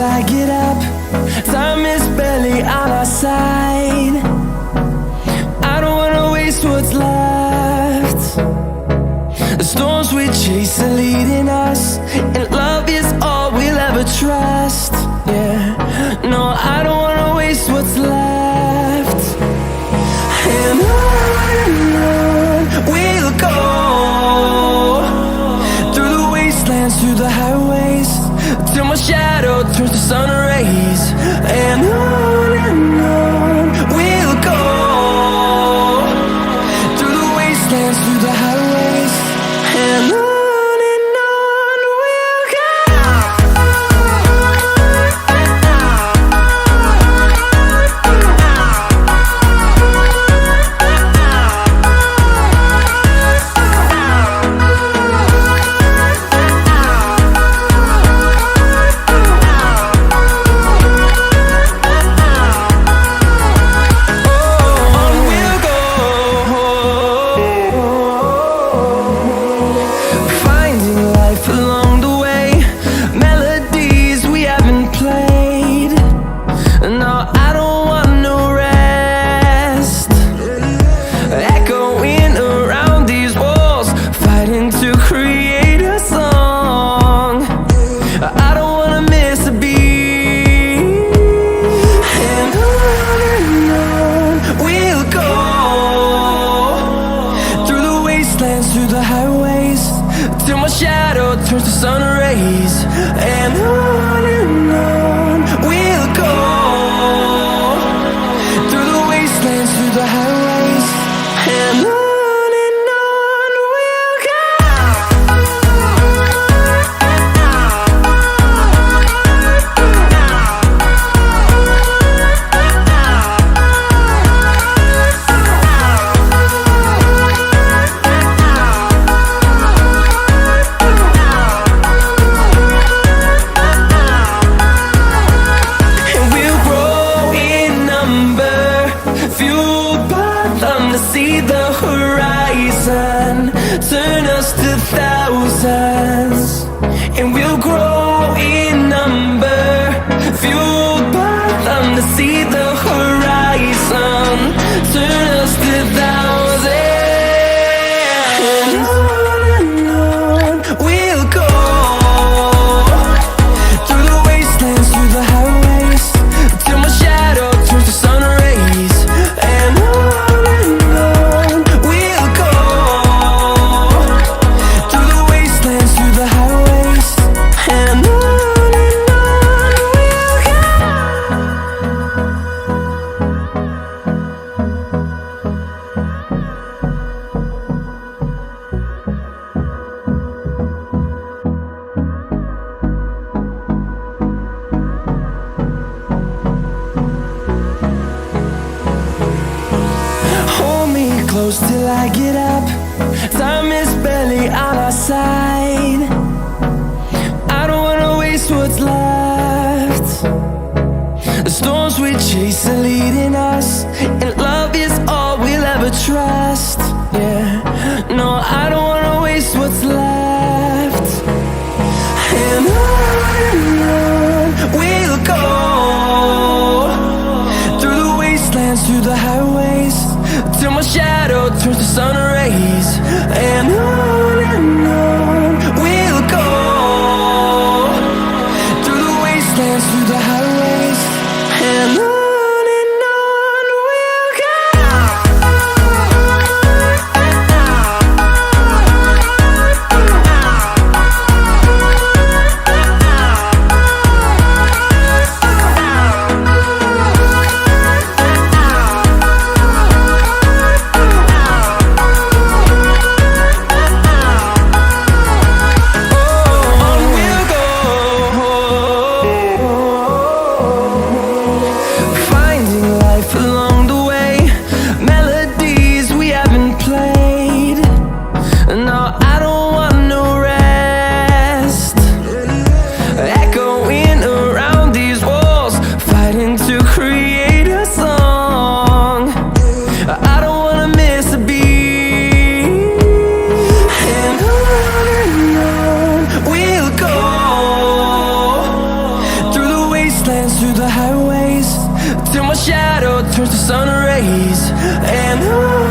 I get up. Time is barely on our side. I don't wanna waste what's left. The storms we chase are leading us, and love is all we'll ever trust. Yeah, no, I don't wanna waste what's left. And on we'll go, through the wastelands, through the highways, till my shadow turns to sun rays. And on we'll go, through the wastelands, through the highways, and on we'll go. Through the highways, till my shadow turns to sun rays. And on we'll go, through the wastelands, through the highways, and on we'll go. See the horizon, turn us to thousands, and we'll grow in number, fueled by them. To see the horizon, turn us to thousands, and on we'll go, through the wastelands, through the highways, till my shadow turns to sun rays. And close till I get up. Time is barely on our side. I don't wanna waste what's left. The storms we chase are leading us, and love is all we'll ever trust. Yeah, no, I don't wanna waste what's left. And on we'll go, through the wastelands, through the highways, till my shadow turns to sun rays. And on we'll go, through the wastelands, through the highways, and on. till my shadow turns to sun rays. And on